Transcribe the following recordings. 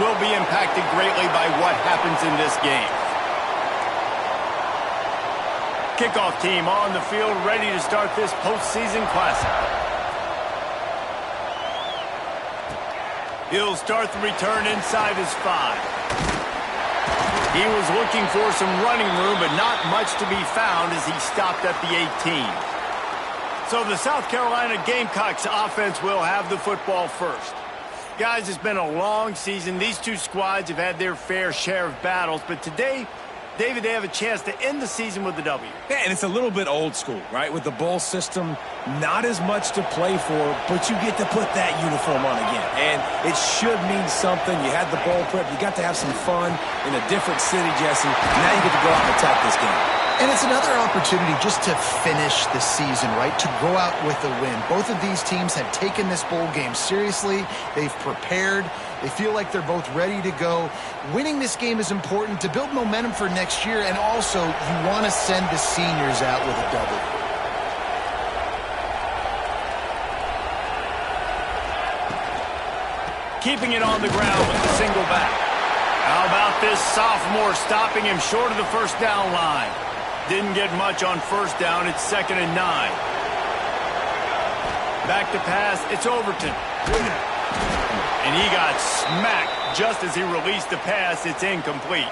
will be impacted greatly by what happens in this game. Kickoff team on the field, ready to start this postseason classic. He'll start the return inside his 5. He was looking for some running room, but not much to be found as he stopped at the 18. So the South Carolina Gamecocks offense will have the football first. Guys, it's been a long season. These two squads have had their fair share of battles, but today, David, they have a chance to end the season with a W. Yeah, and it's a little bit old school, right? With the bowl system, not as much to play for, but you get to put that uniform on again. And it should mean something. You had the bowl prep. You got to have some fun in a different city, Jesse. Now you get to go out and attack this game. And it's another opportunity just to finish the season, right? To go out with a win. Both of these teams have taken this bowl game seriously. They've prepared. They feel like they're both ready to go. Winning this game is important to build momentum for next year, and also you want to send the seniors out with a W. Keeping it on the ground with the single back. How about this sophomore stopping him short of the first down line? Didn't get much on first down. It's 2nd and 9. Back to pass. It's Overton. And he got smacked just as he released the pass. It's incomplete.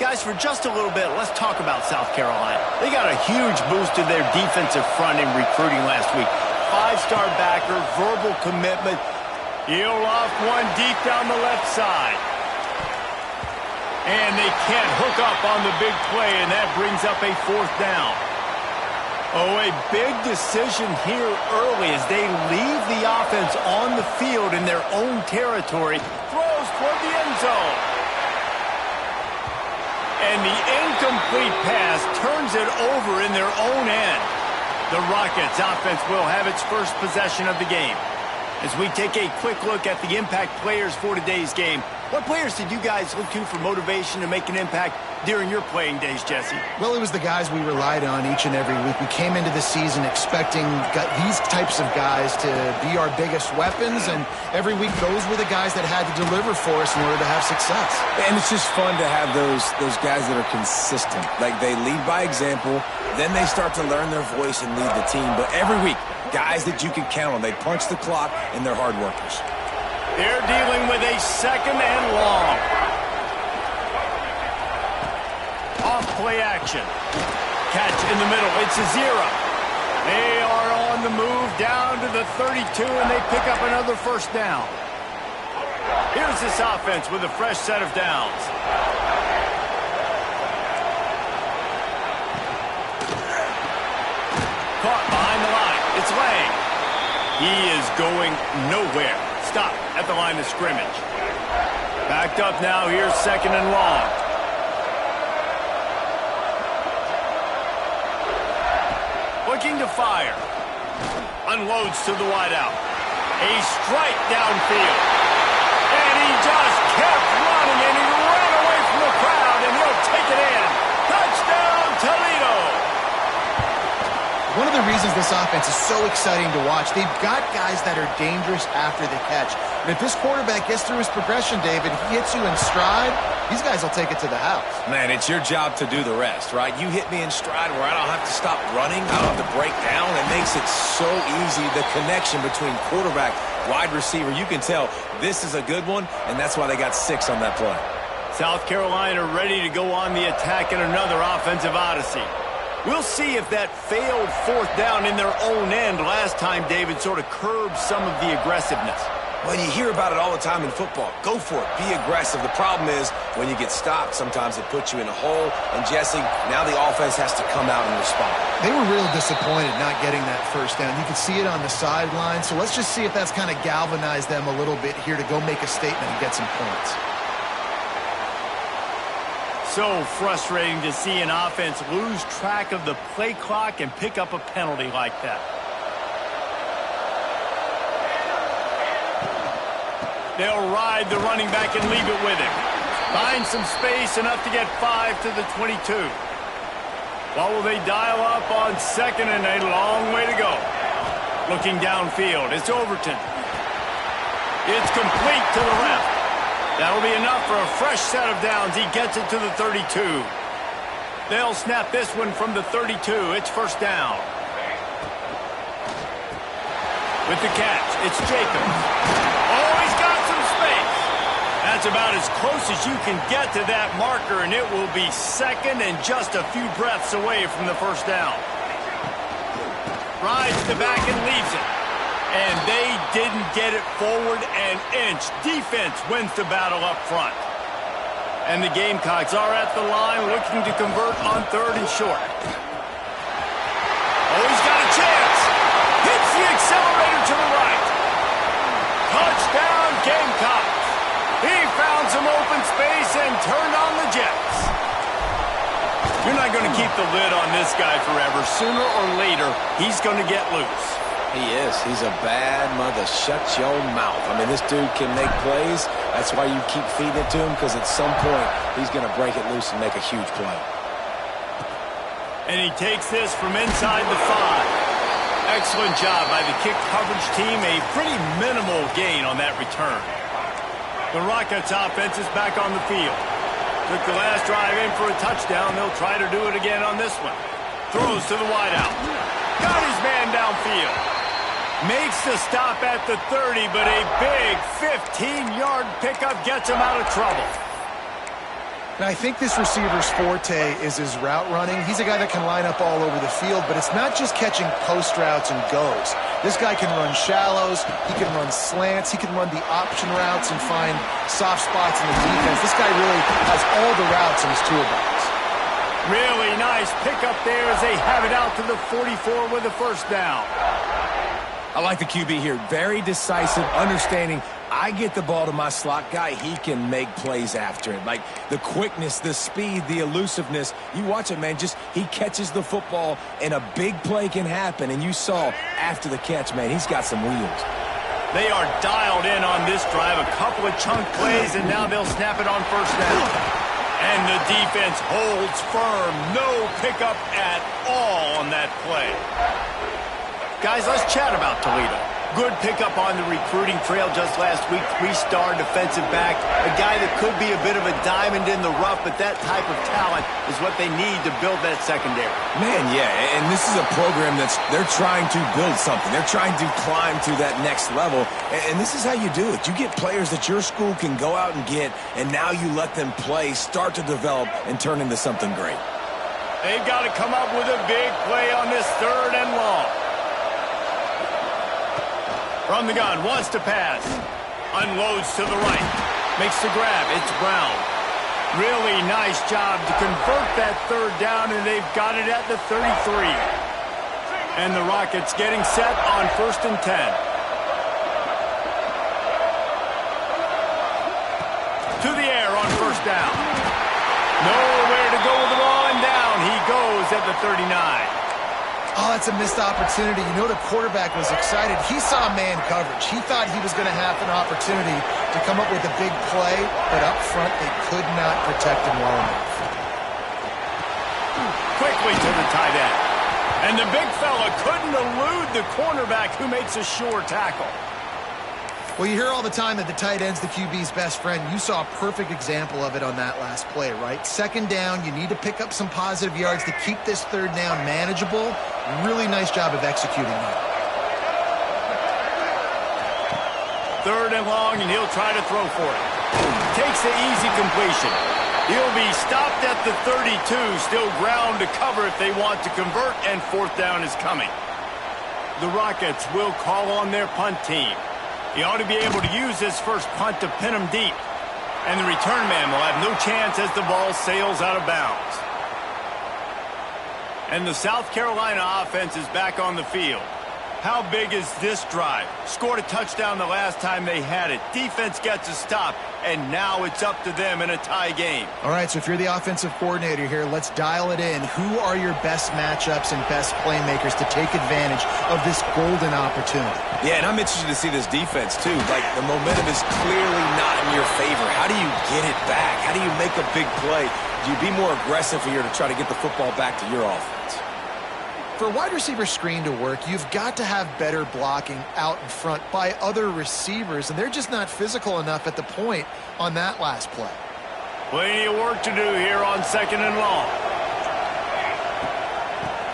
Guys, for just a little bit, let's talk about South Carolina. They got a huge boost to their defensive front in recruiting last week. 5-star backer, verbal commitment. He'll off one deep down the left side. And they can't hook up on the big play, and that brings up a 4th down. Oh, a big decision here early as they leave the offense on the field in their own territory. Throws toward the end zone. And the incomplete pass turns it over in their own end. The Rockets offense will have its first possession of the game. As we take a quick look at the impact players for today's game, what players did you guys look to for motivation to make an impact during your playing days, Jesse? Well, it was the guys we relied on each and every week. We came into the season expecting these types of guys to be our biggest weapons, and every week those were the guys that had to deliver for us in order to have success. And it's just fun to have those guys that are consistent. Like, they lead by example, then they start to learn their voice and lead the team. But every week, guys that you can count on. They punch the clock, and they're hard workers. They're dealing with a 2nd and long. Off play action. Catch in the middle. It's a 0. They are on the move down to the 32, and they pick up another first down. Here's this offense with a fresh set of downs. Caught behind the line. It's Lang. He is going nowhere. Stop at the line of scrimmage. Backed up now. Here's 2nd and long. Looking to fire. Unloads to the wideout. A strike downfield. And he just kept running, and he ran away from the crowd, and he'll take it in. Touchdown, Toledo. One of the reasons this offense is so exciting to watch, they've got guys that are dangerous after the catch. And if this quarterback gets through his progression, David, he hits you in stride, these guys will take it to the house. Man, it's your job to do the rest, right? You hit me in stride where I don't have to stop running. I don't have to break down. It makes it so easy, the connection between quarterback, wide receiver. You can tell this is a good one, and that's why they got 6 on that play. South Carolina ready to go on the attack in another offensive odyssey. We'll see if that failed 4th down in their own end last time, David, sort of curbed some of the aggressiveness. Well, you hear about it all the time in football. Go for it. Be aggressive. The problem is when you get stopped, sometimes it puts you in a hole. And, Jesse, now the offense has to come out and respond. They were real disappointed not getting that first down. You could see it on the sideline. So let's just see if that's kind of galvanized them a little bit here to go make a statement and get some points. So frustrating to see an offense lose track of the play clock and pick up a penalty like that. They'll ride the running back and leave it with him. Find some space, enough to get 5 to the 22. What will they dial up on 2nd and a long way to go? Looking downfield, it's Overton. It's complete to the left. That'll be enough for a fresh set of downs. He gets it to the 32. They'll snap this one from the 32. It's first down. With the catch, it's Jacobs. Oh, he's got some space. That's about as close as you can get to that marker, and it will be second and just a few breaths away from the first down. Rides the back and leaves it. And they didn't get it forward an inch. Defense wins the battle up front. And the Gamecocks are at the line looking to convert on 3rd and short. Oh, he's got a chance. Hits the accelerator to the right. Touchdown, Gamecocks. He found some open space and turned on the Jets. You're not going to keep the lid on this guy forever. Sooner or later, he's going to get loose. He is. He's a bad mother. Shut your mouth. I mean, this dude can make plays. That's why you keep feeding it to him, because at some point, he's going to break it loose and make a huge play. And he takes this from inside the 5. Excellent job by the kick coverage team. A pretty minimal gain on that return. The Rockets offense is back on the field. Took the last drive in for a touchdown. They'll try to do it again on this one. Throws to the wideout. Got his man downfield. Makes the stop at the 30, but a big 15-yard pickup gets him out of trouble. Now, I think this receiver's forte is his route running. He's a guy that can line up all over the field, but it's not just catching post routes and goes. This guy can run shallows, he can run slants, he can run the option routes and find soft spots in the defense. This guy really has all the routes in his toolbox. Really nice pickup there as they have it out to the 44 with a first down. I like the QB here. Very decisive, understanding I get the ball to my slot guy, he can make plays after it. Like the quickness, the speed, the elusiveness. You watch it, man, just he catches the football and a big play can happen. And you saw after the catch, man, he's got some wheels. They are dialed in on this drive. A couple of chunk plays, and now they'll snap it on first down. And the defense holds firm. No pickup at all on that play. Guys, let's chat about Toledo. Good pickup on the recruiting trail just last week. 3-star defensive back. A guy that could be a bit of a diamond in the rough, but that type of talent is what they need to build that secondary. Man, yeah, and this is a program they're trying to build something. They're trying to climb to that next level, and this is how you do it. You get players that your school can go out and get, and now you let them play, start to develop, and turn into something great. They've got to come up with a big play on this 3rd and long. From the gun, wants to pass. Unloads to the right. Makes the grab. It's Brown. Really nice job to convert that 3rd down, and they've got it at the 33. And the Rockets getting set on 1st and 10. To the air on first down. Nowhere to go with the ball, and down he goes at the 39. Oh, that's a missed opportunity. You know, the quarterback was excited. He saw man coverage. He thought he was going to have an opportunity to come up with a big play, but up front they could not protect him well enough. Quickly to the tight end. And the big fella couldn't elude the cornerback who makes a sure tackle. Well, you hear all the time that the tight end's the QB's best friend. You saw a perfect example of it on that last play, right? 2nd down, you need to pick up some positive yards to keep this 3rd down manageable. Really nice job of executing that. 3rd and long, and he'll try to throw for it. Takes the easy completion. He'll be stopped at the 32, still ground to cover if they want to convert, and 4th down is coming. The Rockets will call on their punt team. He ought to be able to use this first punt to pin him deep. And the return man will have no chance as the ball sails out of bounds. And the South Carolina offense is back on the field. How big is this drive? Scored a touchdown the last time they had it. Defense gets a stop, and now it's up to them in a tie game. All right, so if you're the offensive coordinator here, let's dial it in. Who are your best matchups and best playmakers to take advantage of this golden opportunity? Yeah, and I'm interested to see this defense, too. Like, the momentum is clearly not in your favor. How do you get it back? How do you make a big play? Do you be more aggressive here to try to get the football back to your offense? For a wide receiver screen to work, you've got to have better blocking out in front by other receivers, and they're just not physical enough at the point on that last play. Plenty of work to do here on 2nd and long.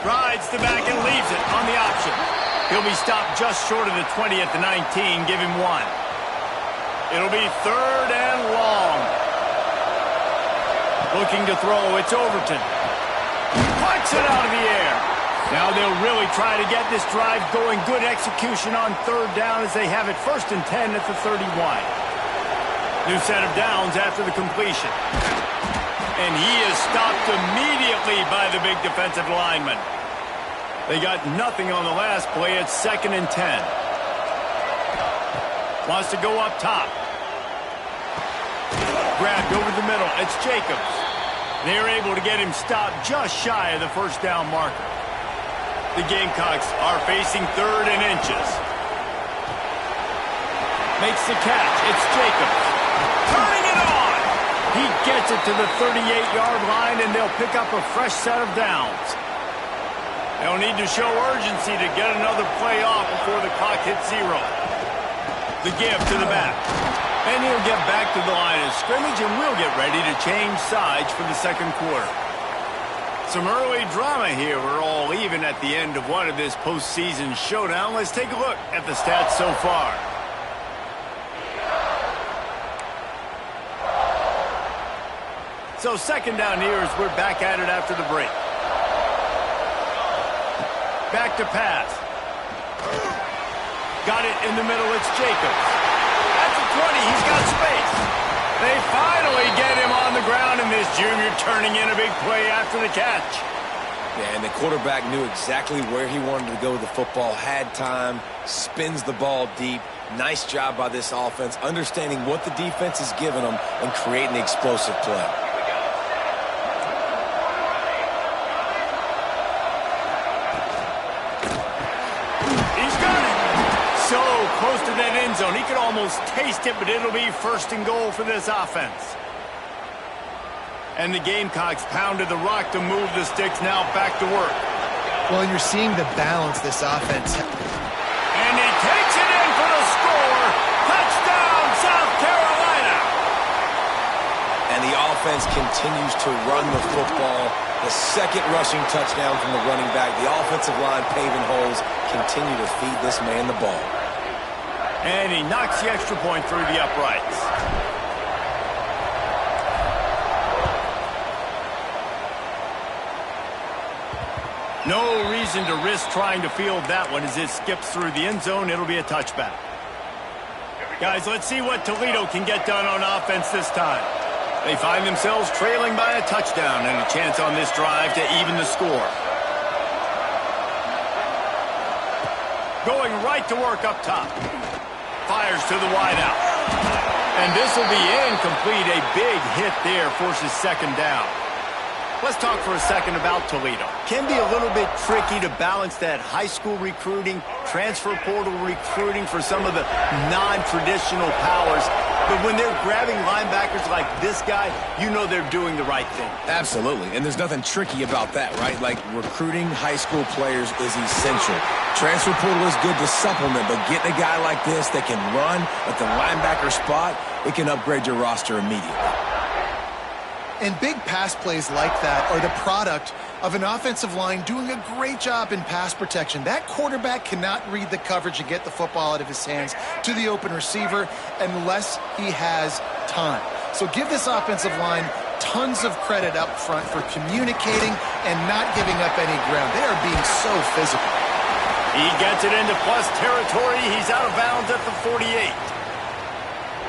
Rides the back and leaves it on the option. He'll be stopped just short of the 20 at the 19. Give him 1. It'll be 3rd and long. Looking to throw. It's Overton. Puts it out of the air. Now they'll really try to get this drive going. Good execution on 3rd down as they have it 1st and 10 at the 31. New set of downs after the completion. And he is stopped immediately by the big defensive lineman. They got nothing on the last play. It's 2nd and 10. Wants to go up top. Grabbed over the middle. It's Jacobs. They're able to get him stopped just shy of the 1st down marker. The Gamecocks are facing 3rd and inches. Makes the catch. It's Jacobs. Turning it on. He gets it to the 38-yard line, and they'll pick up a fresh set of downs. They'll need to show urgency to get another play off before the clock hits 0. The give to the back. And he'll get back to the line of scrimmage, and we'll get ready to change sides for the 2nd quarter. Some early drama here. We're all even at the end of one of this postseason showdown. Let's take a look at the stats so far. So 2nd down here as we're back at it after the break. Back to pass. Got it in the middle. It's Jacobs. At the 20, he's got space. They finally get him on the ground, and this junior turning in a big play after the catch. Yeah, and the quarterback knew exactly where he wanted to go with the football, had time, spins the ball deep. Nice job by this offense, understanding what the defense is giving them and creating the explosive play. He's got it. So close to that end zone. He could almost taste it, but it'll be 1st and goal for this offense. And the Gamecocks pounded the rock to move the sticks. Now back to work. Well, you're seeing the balance this offense. And he takes it in for the score. Touchdown, South Carolina. And the offense continues to run the football. The 2nd rushing touchdown from the running back. The offensive line paving holes. Continue to feed this man the ball. And he knocks the extra point through the uprights. No reason to risk trying to field that one as it skips through the end zone. It'll be a touchback. Guys, let's see what Toledo can get done on offense this time. They find themselves trailing by a touchdown and a chance on this drive to even the score. Going right to work up top. Fires to the wideout. And this will be incomplete. A big hit there forces 2nd down. Let's talk for a second about Toledo. Can be a little bit tricky to balance that high school recruiting, transfer portal recruiting for some of the non-traditional powers. But when they're grabbing linebackers like this guy, you know they're doing the right thing. Absolutely, and there's nothing tricky about that, right? Like, recruiting high school players is essential. Transfer portal is good to supplement, but getting a guy like this that can run at the linebacker spot, it can upgrade your roster immediately. And big pass plays like that are the product of an offensive line doing a great job in pass protection. That quarterback cannot read the coverage and get the football out of his hands to the open receiver unless he has time. So give this offensive line tons of credit up front for communicating and not giving up any ground. They are being so physical. He gets it into plus territory. He's out of bounds at the 48.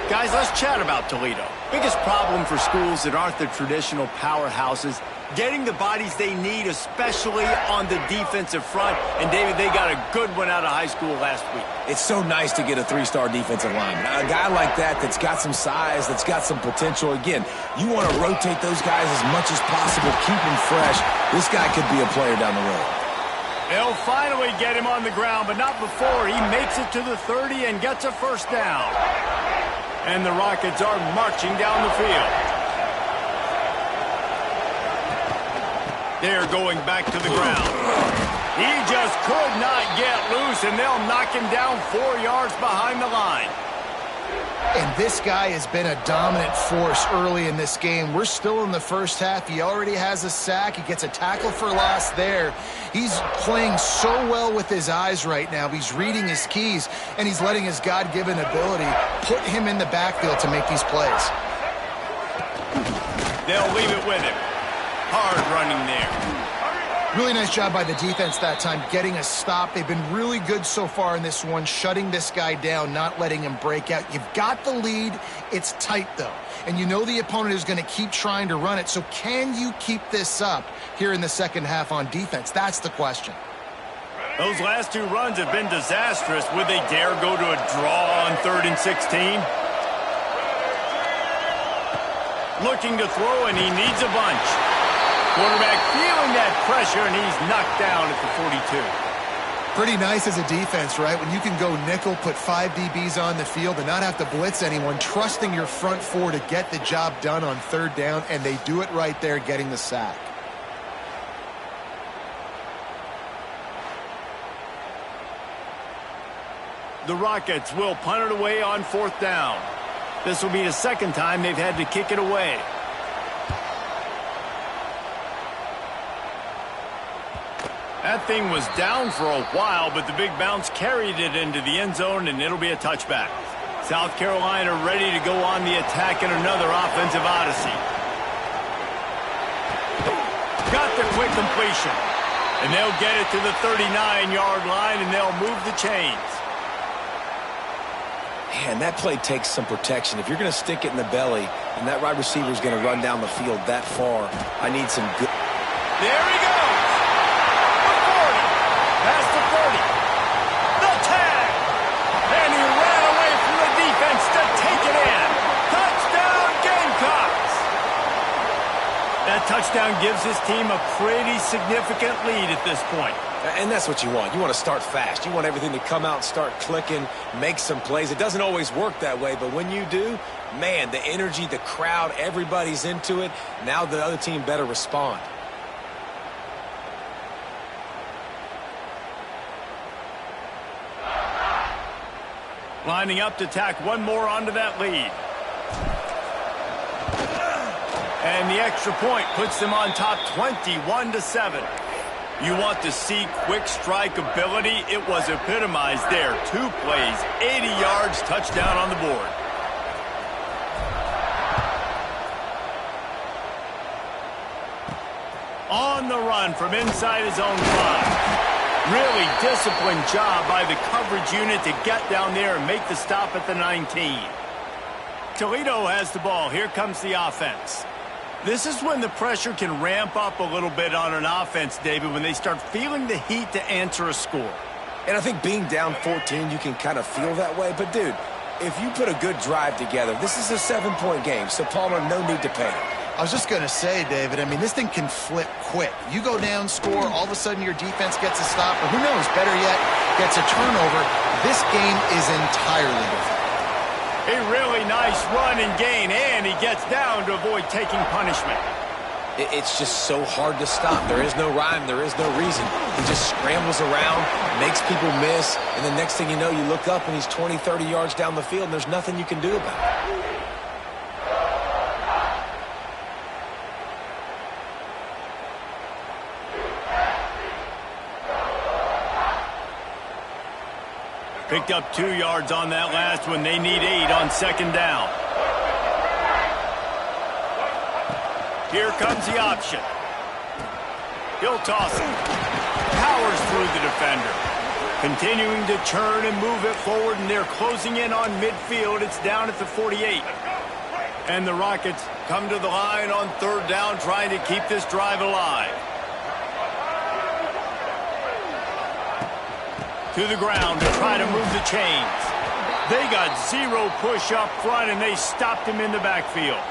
Guys, let's chat about Toledo. Biggest problem for schools that aren't the traditional powerhouses, getting the bodies they need, especially on the defensive front. And, David, they got a good one out of high school last week. It's so nice to get a 3-star defensive lineman. A guy like that's got some size, that's got some potential. Again, you want to rotate those guys as much as possible, keep them fresh. This guy could be a player down the road. They'll finally get him on the ground, but not before he makes it to the 30 and gets a 1st down. And the Rockets are marching down the field. They're going back to the ground. He just could not get loose, and they'll knock him down 4 yards behind the line. And this guy has been a dominant force early in this game. We're still in the first half. He already has a sack. He gets a tackle for loss there. He's playing so well with his eyes right now. He's reading his keys, and he's letting his God-given ability put him in the backfield to make these plays. They'll leave it with him. Hard running there. Really nice job by the defense that time, getting a stop. They've been really good so far in this one, shutting this guy down, not letting him break out. You've got the lead. It's tight, though. And you know the opponent is going to keep trying to run it. So can you keep this up here in the second half on defense? That's the question. Those last 2 runs have been disastrous. Would they dare go to a draw on 3rd and 16? Looking to throw, and he needs a bunch. Quarterback feeling that pressure, and he's knocked down at the 42. Pretty nice as a defense, right? When you can go nickel, put 5 DBs on the field and not have to blitz anyone, trusting your front 4 to get the job done on 3rd down, and they do it right there, getting the sack. The Rockets will punt it away on 4th down. This will be the second time they've had to kick it away. That thing was down for a while, but the big bounce carried it into the end zone, and it'll be a touchback. South Carolina ready to go on the attack in another offensive odyssey. Got the quick completion. And they'll get it to the 39-yard line, and they'll move the chains. Man, that play takes some protection. If you're going to stick it in the belly and that wide receiver is going to run down the field that far, I need some good... There he goes. Past the 30. The tag. And he ran away from the defense to take it in. Touchdown, Gamecocks. That touchdown gives his team a pretty significant lead at this point. And that's what you want. You want to start fast. You want everything to come out and start clicking, make some plays. It doesn't always work that way, but when you do, man, the energy, the crowd, everybody's into it. Now the other team better respond. Lining up to tack one more onto that lead. And the extra point puts them on top 21-7. You want to see quick strike ability? It was epitomized there. 2 plays, 80 yards, touchdown on the board. On the run from inside his own 5. Really disciplined job by the coverage unit to get down there and make the stop at the 19. Toledo has the ball. Here comes the offense. This is when the pressure can ramp up a little bit on an offense, David, when they start feeling the heat to answer a score. And I think being down 14, you can kind of feel that way. But, dude, if you put a good drive together, this is a 7-point game, so Palmer, no need to panic. I was just going to say, David, I mean, this thing can flip quick. You go down, score, all of a sudden your defense gets a stop, or who knows, better yet, gets a turnover. This game is entirely different. A really nice run and gain, and he gets down to avoid taking punishment. It's just so hard to stop. There is no rhyme. There is no reason. He just scrambles around, makes people miss, and the next thing you know, you look up and he's 20, 30 yards down the field, and there's nothing you can do about it. Picked up 2 yards on that last one. They need 8 on 2nd down. Here comes the option. He'll toss it. Powers through the defender. Continuing to churn and move it forward, and they're closing in on midfield. It's down at the 48. And the Rockets come to the line on 3rd down, trying to keep this drive alive. To the ground to try to move the chains. They got 0 push up front, and they stopped him in the backfield.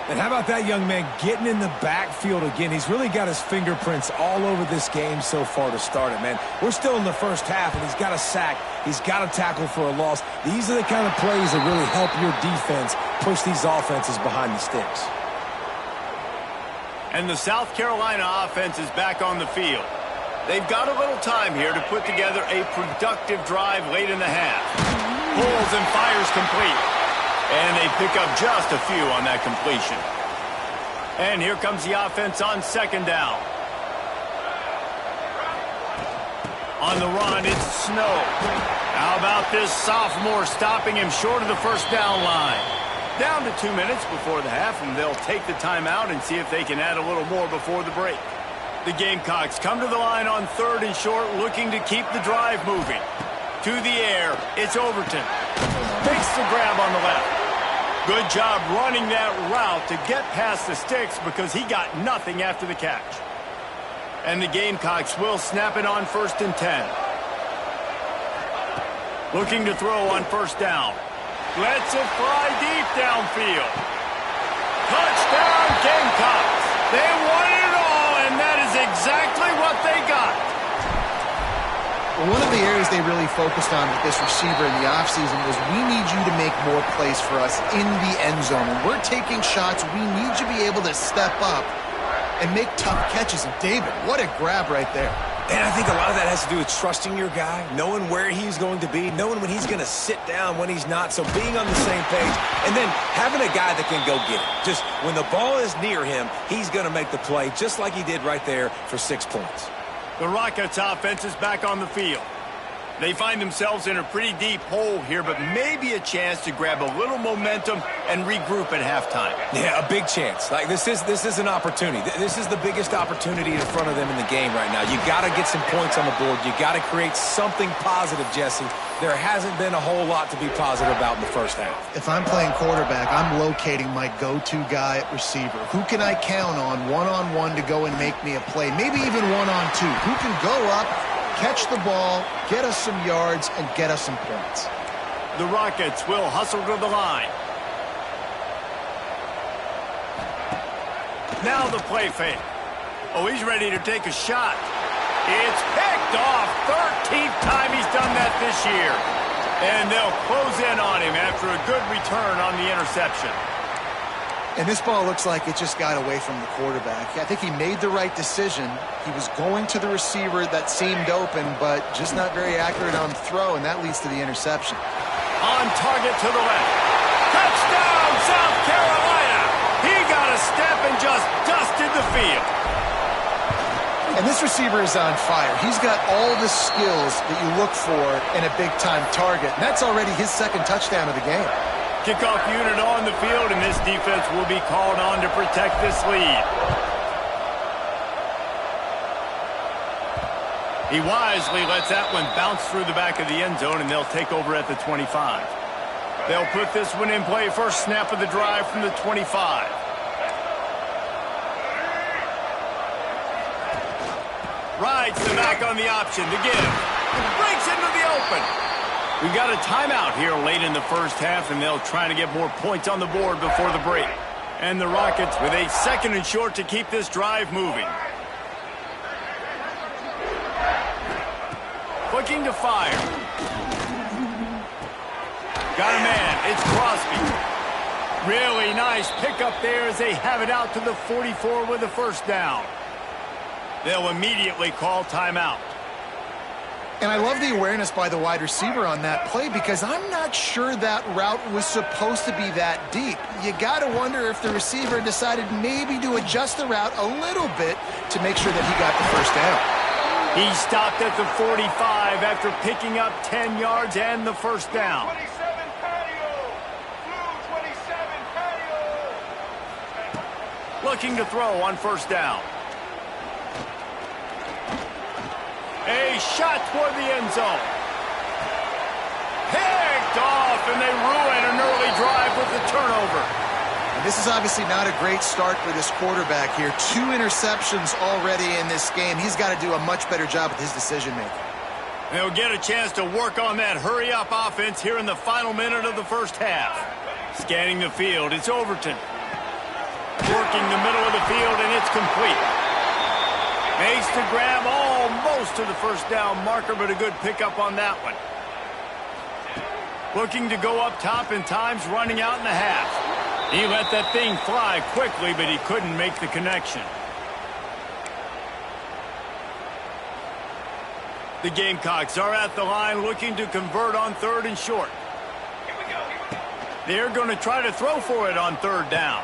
And how about that young man getting in the backfield again? He's really got his fingerprints all over this game so far to start it, man. We're still in the first half, and he's got a sack. He's got a tackle for a loss. These are the kind of plays that really help your defense push these offenses behind the sticks. And the South Carolina offense is back on the field. They've got a little time here to put together a productive drive late in the half. Pulls and fires complete. And they pick up just a few on that completion. And here comes the offense on second down. On the run, it's Snow. How about this sophomore stopping him short of the first down line? Down to 2 minutes before the half, and they'll take the timeout and see if they can add a little more before the break. The Gamecocks come to the line on 3rd and short, looking to keep the drive moving. To the air, it's Overton. Makes the grab on the left. Good job running that route to get past the sticks because he got nothing after the catch. And the Gamecocks will snap it on 1st and 10. Looking to throw on 1st down. Lets it fly deep downfield. Touchdown Gamecocks. They won it all, and that is exactly what they got. Well, one of the areas they really focused on with this receiver in the offseason was we need you to make more plays for us in the end zone. When we're taking shots, we need you to be able to step up and make tough catches. And David, what a grab right there. And I think a lot of that has to do with trusting your guy, knowing where he's going to be, knowing when he's going to sit down, when he's not. So being on the same page, and then having a guy that can go get it. Just when the ball is near him, he's going to make the play, just like he did right there for 6 points. The Rockets offense is back on the field. They find themselves in a pretty deep hole here, but maybe a chance to grab a little momentum and regroup at halftime. Yeah, a big chance. Like this is an opportunity. This is the biggest opportunity in front of them in the game right now. You got to get some points on the board. You got to create something positive, Jesse. There hasn't been a whole lot to be positive about in the first half. If I'm playing quarterback, I'm locating my go-to guy at receiver. Who can I count on one-on-one to go and make me a play? Maybe even one-on-two. Who can go up, catch the ball, get us some yards, and get us some points. The Rockets will hustle to the line. Now the play fake. Oh, he's ready to take a shot. It's picked off. 13th time he's done that this year. And they'll close in on him after a good return on the interception. And this ball looks like it just got away from the quarterback. I think he made the right decision. He was going to the receiver that seemed open, but just not very accurate on the throw, and that leads to the interception. On target to the left. Touchdown, South Carolina! He got a step and just dusted the field. And this receiver is on fire. He's got all the skills that you look for in a big-time target, and that's already his 2nd touchdown of the game. Kickoff unit on the field, and this defense will be called on to protect this lead. He wisely lets that one bounce through the back of the end zone, and they'll take over at the 25. They'll put this one in play. First snap of the drive from the 25. Rides the back on the option to give. Breaks into the open. We've got a timeout here late in the first half, and they'll try to get more points on the board before the break. And the Rockets with a 2nd and short to keep this drive moving. Looking to fire. Got a man. It's Crosby. Really nice pickup there as they have it out to the 44 with a first down. They'll immediately call timeout. And I love the awareness by the wide receiver on that play because I'm not sure that route was supposed to be that deep. You got to wonder if the receiver decided maybe to adjust the route a little bit to make sure that he got the first down. He stopped at the 45 after picking up 10 yards and the first down. 27 patio. Blue 27 patio. Looking to throw on first down. A shot toward the end zone. Picked off, and they ruin an early drive with the turnover. And this is obviously not a great start for this quarterback here. 2 interceptions already in this game. He's got to do a much better job with his decision-making. They'll get a chance to work on that hurry-up offense here in the final minute of the first half. Scanning the field, it's Overton. Working the middle of the field, and it's complete. Makes the grab almost to the first down marker, but a good pickup on that one. Looking to go up top in times, running out in the half. He let that thing fly quickly, but he couldn't make the connection. The Gamecocks are at the line looking to convert on 3rd and short. They're going to try to throw for it on 3rd down.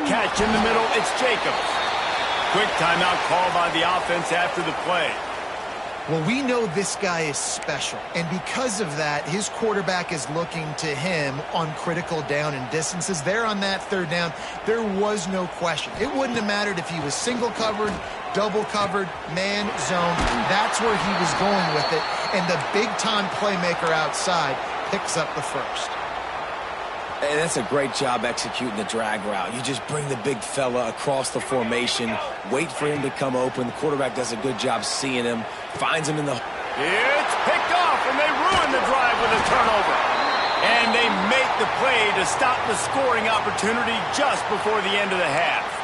Catch in the middle, it's Jacobs. Quick timeout call by the offense after the play. Well, we know this guy is special, and because of that, his quarterback is looking to him on critical down and distances. There on that 3rd down, there was no question. It wouldn't have mattered if he was single covered, double covered, man, zone. That's where he was going with it, and the big-time playmaker outside picks up the first. And that's a great job executing the drag route. You just bring the big fella across the formation, wait for him to come open. The quarterback does a good job seeing him, finds him in the... It's picked off, and they ruin the drive with a turnover. And they make the play to stop the scoring opportunity just before the end of the half.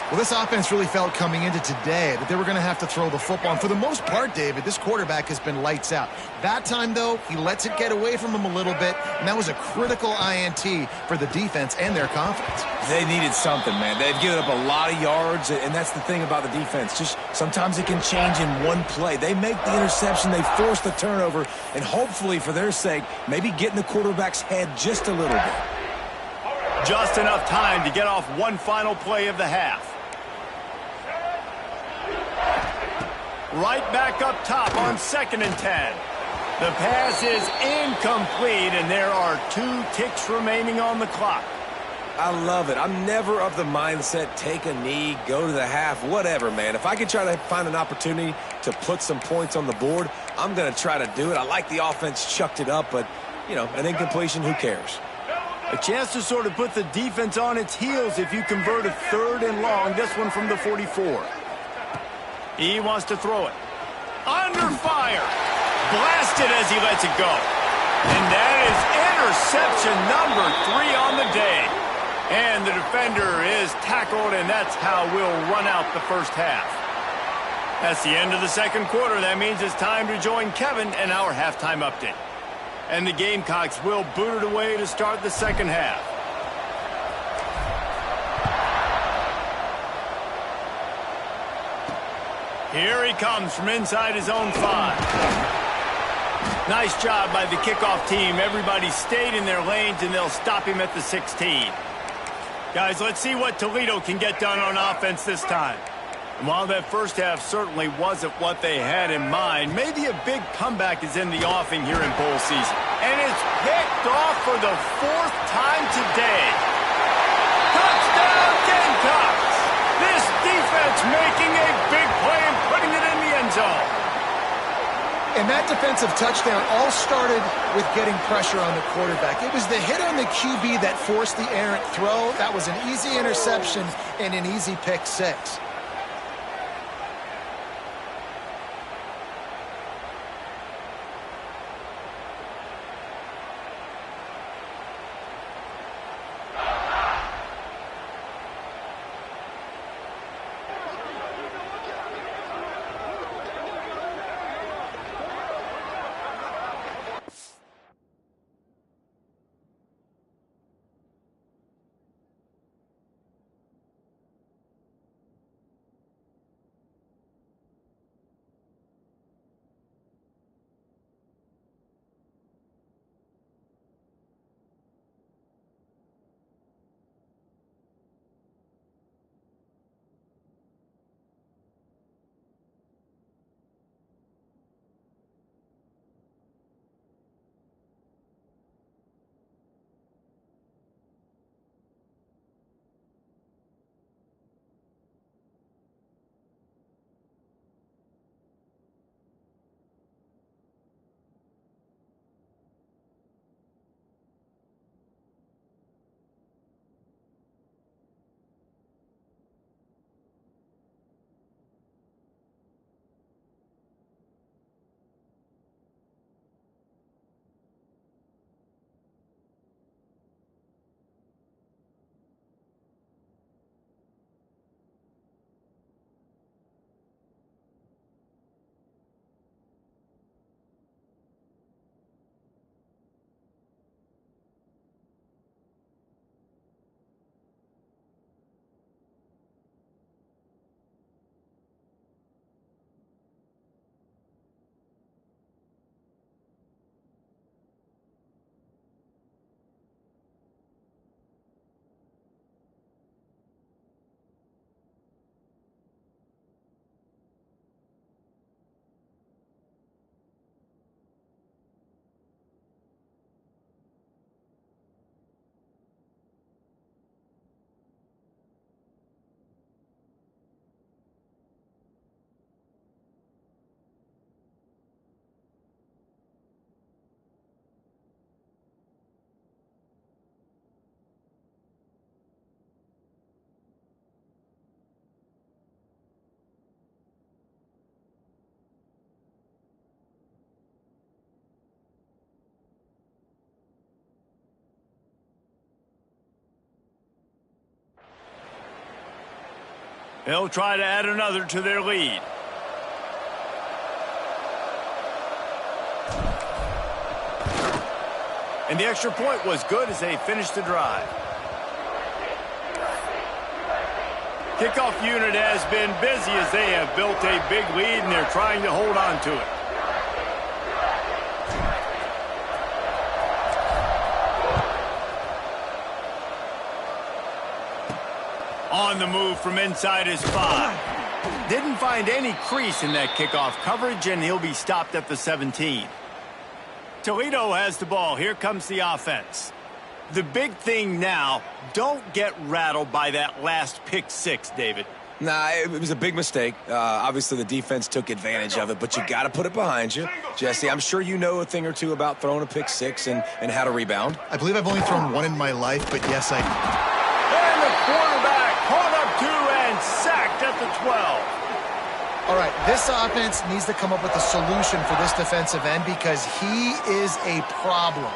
Well, this offense really felt coming into today that they were going to have to throw the football. And for the most part, David, this quarterback has been lights out. That time, though, he lets it get away from him a little bit, and that was a critical INT for the defense and their confidence. They needed something, man. They've given up a lot of yards, and that's the thing about the defense. Just sometimes it can change in one play. They make the interception, they force the turnover, and hopefully, for their sake, maybe get in the quarterback's head just a little bit. Just enough time to get off one final play of the half. Right back up top on 2nd and 10. The pass is incomplete, and there are 2 ticks remaining on the clock. I love it. I'm never of the mindset, take a knee, go to the half, whatever, man. If I can try to find an opportunity to put some points on the board, I'm going to try to do it. I like the offense chucked it up, but, you know, an incompletion, who cares? A chance to sort of put the defense on its heels if you convert a 3rd and long, this one from the 44. He wants to throw it. Under fire. Blasted as he lets it go. And that is interception number 3 on the day. And the defender is tackled, and that's how we'll run out the first half. That's the end of the 2nd quarter. That means it's time to join Kevin in our halftime update. And the Gamecocks will boot it away to start the 2nd half. Here he comes from inside his own 5. Nice job by the kickoff team. Everybody stayed in their lanes, and they'll stop him at the 16. Guys, let's see what Toledo can get done on offense this time. And while that first half certainly wasn't what they had in mind, maybe a big comeback is in the offing here in bowl season. And it's picked off for the 4th time today. Touchdown, Gamecocks! This defense making a big play and putting it in the end zone. And that defensive touchdown all started with getting pressure on the quarterback. It was the hit on the QB that forced the errant throw. That was an easy interception and an easy pick 6. They'll try to add another to their lead. And the extra point was good as they finished the drive. Kickoff unit has been busy as they have built a big lead and they're trying to hold on to it. On the move from inside his 5. Didn't find any crease in that kickoff coverage, and he'll be stopped at the 17. Toledo has the ball. Here comes the offense. The big thing now, don't get rattled by that last pick 6, David. Nah, it was a big mistake. Obviously, the defense took advantage of it, but you got to put it behind you. Jesse, I'm sure you know a thing or two about throwing a pick 6 and how to rebound. I believe I've only thrown one in my life, but yes, I do. And the quarterback caught up to and sacked at the 12. All right, this offense needs to come up with a solution for this defensive end because he is a problem.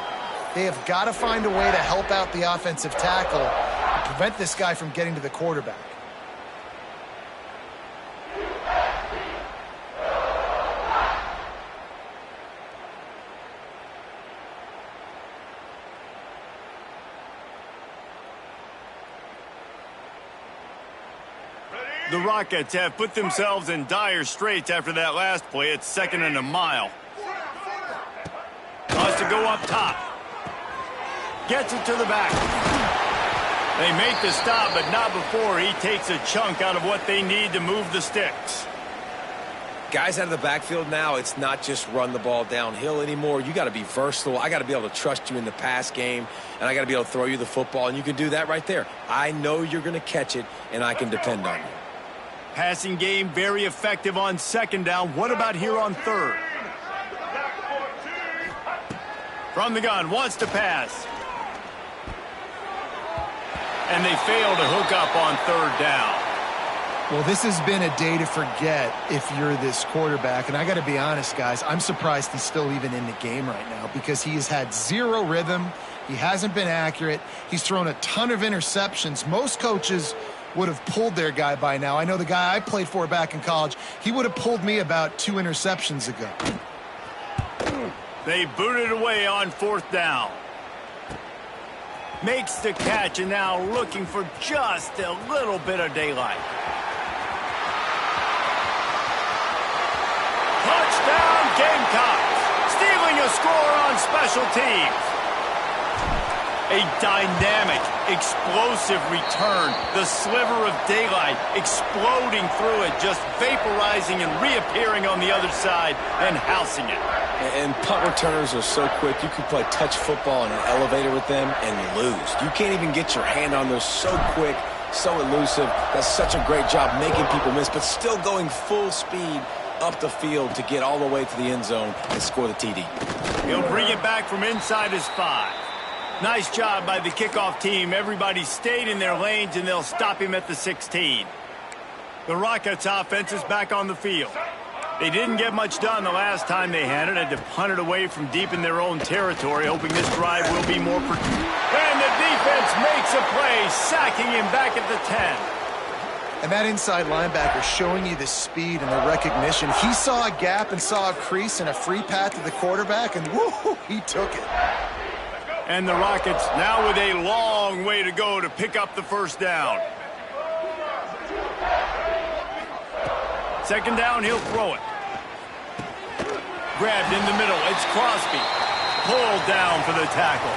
They have got to find a way to help out the offensive tackle and prevent this guy from getting to the quarterback. The Rockets have put themselves in dire straits after that last play. It's 2nd and a mile. Wants to go up top. Gets it to the back. They make the stop, but not before he takes a chunk out of what they need to move the sticks. Guys out of the backfield now, it's not just run the ball downhill anymore. You got to be versatile. I got to be able to trust you in the pass game, and I got to be able to throw you the football, and you can do that right there. I know you're going to catch it, and I can depend on you. Passing game very effective on 2nd down. What about here on 3rd? From the gun, wants to pass. And they fail to hook up on 3rd down. Well, this has been a day to forget if you're this quarterback. And I got to be honest, guys, I'm surprised he's still even in the game right now because he has had zero rhythm. He hasn't been accurate. He's thrown a ton of interceptions. Most coaches would have pulled their guy by now. I know the guy I played for back in college, he would have pulled me about 2 interceptions ago. They booted away on 4th down. Makes the catch and now looking for just a little bit of daylight. Touchdown Gamecocks, stealing a score on special teams. A dynamic, explosive return. The sliver of daylight exploding through it, just vaporizing and reappearing on the other side and housing it. And punt returners are so quick. You can play touch football in an elevator with them and lose. You can't even get your hand on those. So quick, so elusive. That's such a great job making people miss, but still going full speed up the field to get all the way to the end zone and score the TD. He'll bring it back from inside his 5. Nice job by the kickoff team. Everybody stayed in their lanes, and they'll stop him at the 16. The Rockets offense is back on the field. They didn't get much done the last time they had it. Had to punt it away from deep in their own territory, hoping this drive will be more... And the defense makes a play, sacking him back at the 10. And that inside linebacker showing you the speed and the recognition. He saw a gap and saw a crease and a free path to the quarterback, and woo, he took it. And the Rockets now with a long way to go to pick up the 1st down. 2nd down, he'll throw it. Grabbed in the middle, it's Crosby. Pulled down for the tackle.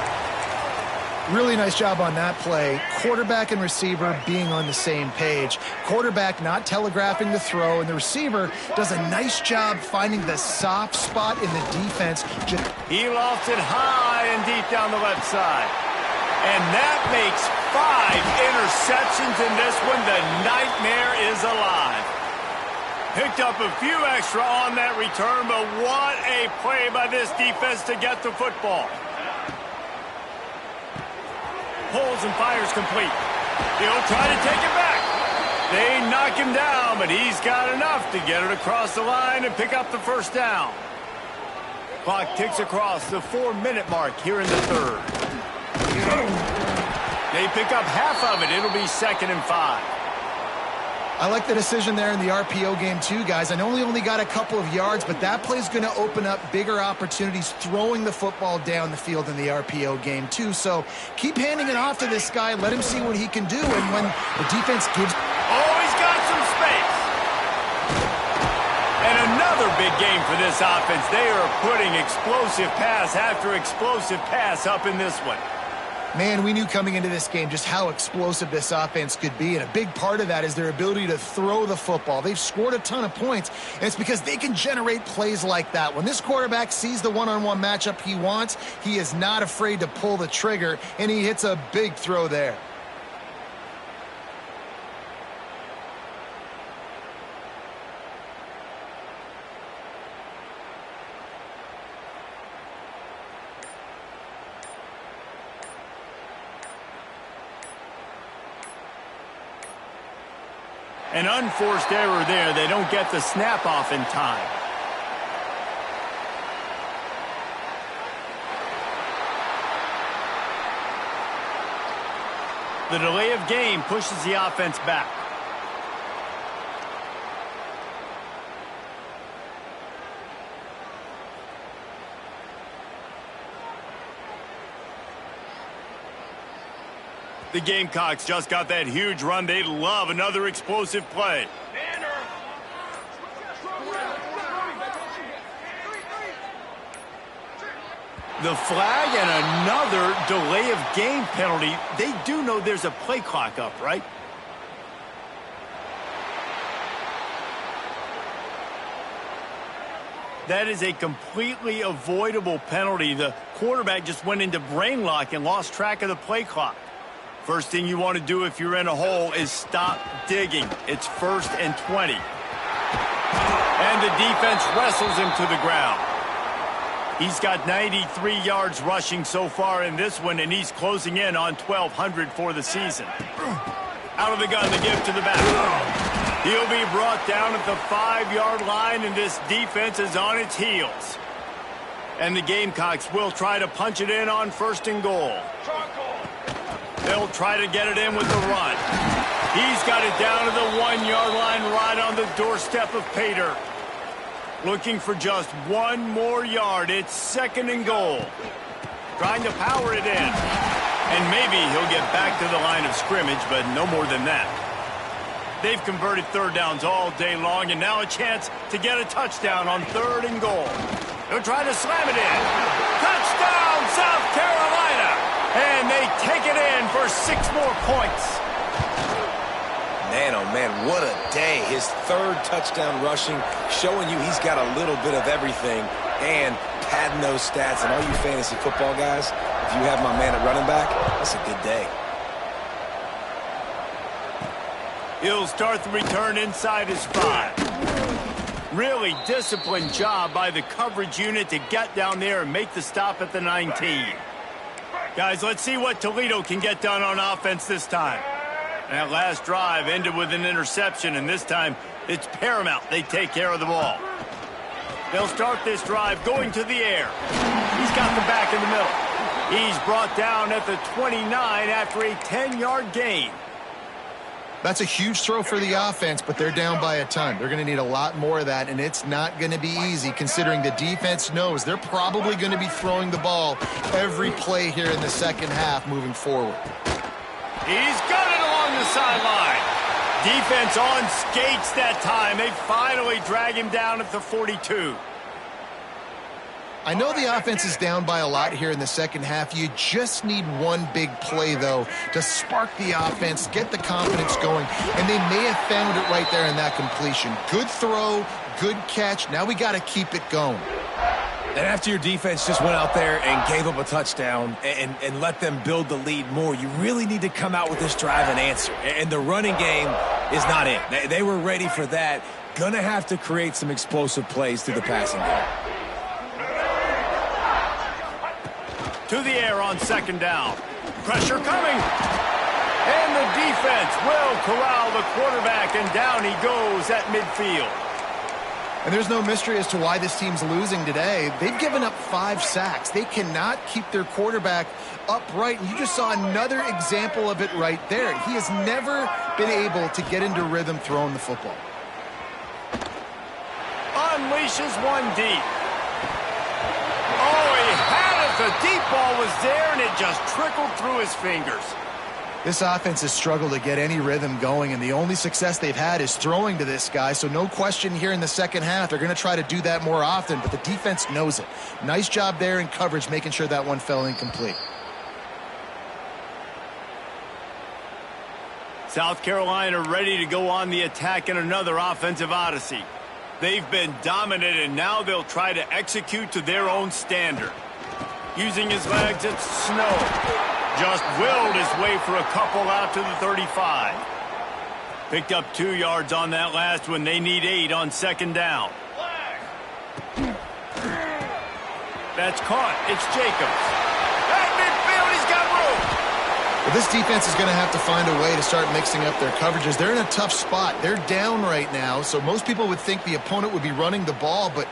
Really nice job on that play. Quarterback and receiver being on the same page. Quarterback not telegraphing the throw, and the receiver does a nice job finding the soft spot in the defense. He lofts it high and deep down the left side. And that makes 5 interceptions in this one. The nightmare is alive. Picked up a few extra on that return, but what a play by this defense to get the football. Pulls and fires complete. He'll try to take it back. They knock him down, but he's got enough to get it across the line and pick up the 1st down. Clock ticks across the 4-minute mark here in the 3rd. They pick up half of it. It'll be 2nd and 5. I like the decision there in the RPO game too, guys. I know he only got a couple of yards, but that play is going to open up bigger opportunities throwing the football down the field in the RPO game too. So keep handing it off to this guy. Let him see what he can do. And when the defense gives... Oh, he's got some space. And another big game for this offense. They are putting explosive pass after explosive pass up in this one. Man, we knew coming into this game just how explosive this offense could be, and a big part of that is their ability to throw the football. They've scored a ton of points, and it's because they can generate plays like that. When this quarterback sees the one-on-one matchup he wants, he is not afraid to pull the trigger, and he hits a big throw there. An unforced error there. They don't get the snap off in time. The delay of game pushes the offense back. The Gamecocks just got that huge run. They'd love another explosive play. The flag and another delay of game penalty. They do know there's a play clock up, right? That is a completely avoidable penalty. The quarterback just went into brain lock and lost track of the play clock. First thing you want to do if you're in a hole is stop digging. It's 1st and 20. And the defense wrestles him to the ground. He's got 93 yards rushing so far in this one, and he's closing in on 1,200 for the season. Out of the gun, the give to the back. He'll be brought down at the 5-yard line, and this defense is on its heels. And the Gamecocks will try to punch it in on 1st and goal. They'll try to get it in with the run. He's got it down to the 1-yard line right on the doorstep of Pater. Looking for just one more yard. It's 2nd and goal. Trying to power it in. And maybe he'll get back to the line of scrimmage, but no more than that. They've converted 3rd downs all day long, and now a chance to get a touchdown on 3rd and goal. They'll try to slam it in. Touchdown, South Carolina! And they take it in for 6 more points. Man, oh man, what a day. His 3rd touchdown rushing, showing you he's got a little bit of everything and padding those stats. And all you fantasy football guys, if you have my man at running back, that's a good day. He'll start the return inside his 5. Really disciplined job by the coverage unit to get down there and make the stop at the 19. Guys, let's see what Toledo can get done on offense this time. That last drive ended with an interception, and this time it's paramount they take care of the ball. They'll start this drive going to the air. He's got the back in the middle. He's brought down at the 29 after a 10-yard gain. That's a huge throw for the offense, but they're down by a ton. They're going to need a lot more of that, and it's not going to be easy considering the defense knows they're probably going to be throwing the ball every play here in the second half moving forward. He's got it along the sideline. Defense on skates that time. They finally drag him down at the 42. I know the offense is down by a lot here in the second half. You just need one big play, though, to spark the offense, get the confidence going, and they may have found it right there in that completion. Good throw, good catch. Now we got to keep it going. And after your defense just went out there and gave up a touchdown and let them build the lead more, you really need to come out with this drive and answer. And the running game is not it. They were ready for that. Gonna have to create some explosive plays through the passing game. To the air on 2nd down. Pressure coming. And the defense will corral the quarterback, and down he goes at midfield. And there's no mystery as to why this team's losing today. They've given up 5 sacks. They cannot keep their quarterback upright. And you just saw another example of it right there. He has never been able to get into rhythm throwing the football. Unleashes one deep. Oh, he had it. The deep ball was there, and it just trickled through his fingers. This offense has struggled to get any rhythm going, and the only success they've had is throwing to this guy. So no question here in the second half, they're going to try to do that more often, but the defense knows it. Nice job there in coverage, making sure that one fell incomplete. South Carolina ready to go on the attack in another offensive odyssey. They've been dominant, and now they'll try to execute to their own standard. Using his legs, it's Snow. Just willed his way for a couple out to the 35. Picked up 2 yards on that last one. They need 8 on second down. That's caught. It's Jacobs. At midfield, he's got room. Well, this defense is going to have to find a way to start mixing up their coverages. They're in a tough spot. They're down right now, so most people would think the opponent would be running the ball, but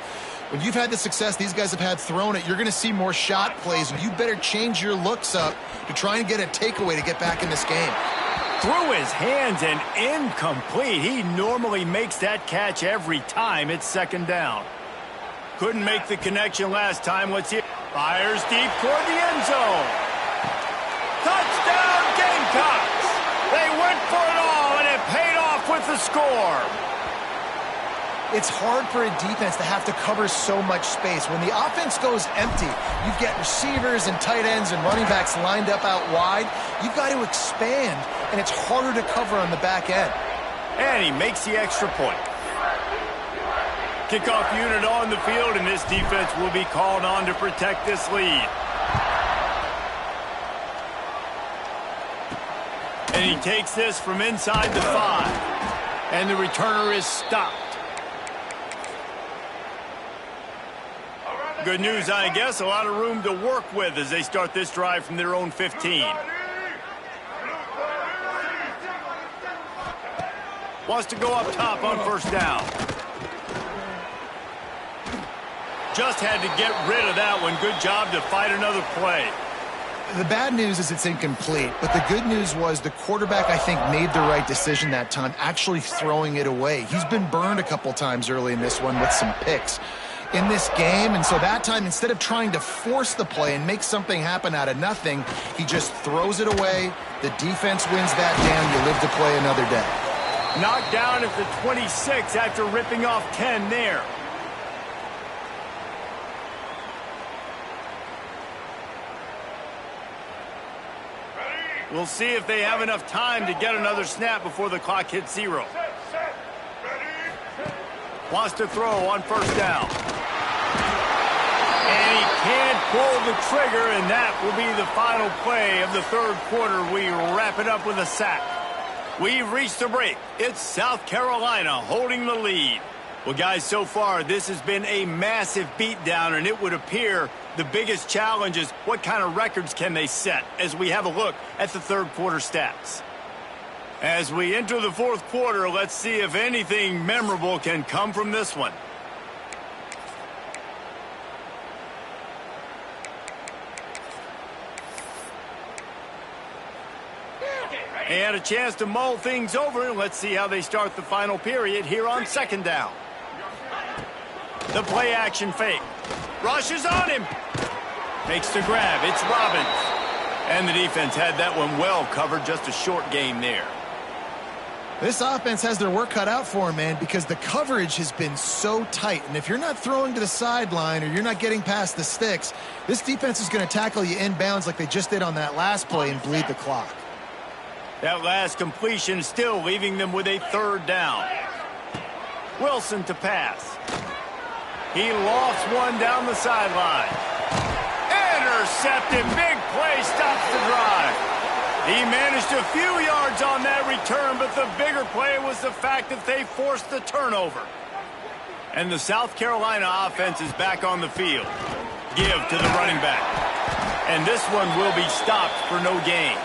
when you've had the success these guys have had throwing it, you're going to see more shot plays, and you better change your looks up to try and get a takeaway to get back in this game. Through his hands and incomplete. He normally makes that catch every time. It's second down. Couldn't make the connection last time. Let's see. Fires deep toward the end zone. Touchdown, Gamecocks! They went for it all, and it paid off with the score. It's hard for a defense to have to cover so much space. When the offense goes empty, you've got receivers and tight ends and running backs lined up out wide. You've got to expand, and it's harder to cover on the back end. And he makes the extra point. Kickoff unit on the field, and this defense will be called on to protect this lead. And he takes this from inside the 5. And the returner is stopped. Good news, I guess. A lot of room to work with as they start this drive from their own 15. Wants to go up top on first down. Just had to get rid of that one. Good job to fight another play. The bad news is it's incomplete, but the good news was the quarterback, I think, made the right decision that time, actually throwing it away. He's been burned a couple times early in this one with some picks in this game, and so that time, instead of trying to force the play and make something happen out of nothing, he just throws it away. The defense wins that down. You live to play another day. Knocked down at the 26 after ripping off 10 there. We'll see if they have enough time to get another snap before the clock hits 0. Wants to throw on first down. And he can't pull the trigger, and that will be the final play of the third quarter. We wrap it up with a sack. We've reached the break. It's South Carolina holding the lead. Well, guys, so far this has been a massive beatdown, and it would appear the biggest challenge is what kind of records can they set as we have a look at the third quarter stats. As we enter the fourth quarter, let's see if anything memorable can come from this one. And a chance to mull things over. Let's see how they start the final period here on second down. The play action fake. Rushes on him. Makes the grab. It's Robbins. And the defense had that one well covered. Just a short game there. This offense has their work cut out for them, man, because the coverage has been so tight. And if you're not throwing to the sideline or you're not getting past the sticks, this defense is going to tackle you inbounds like they just did on that last play and bleed the clock. That last completion still leaving them with a third down. Wilson to pass. He lofts one down the sideline. Intercepted. Big play stops the drive. He managed a few yards on that return, but the bigger play was the fact that they forced the turnover. And the South Carolina offense is back on the field. Give to the running back. And this one will be stopped for no gain.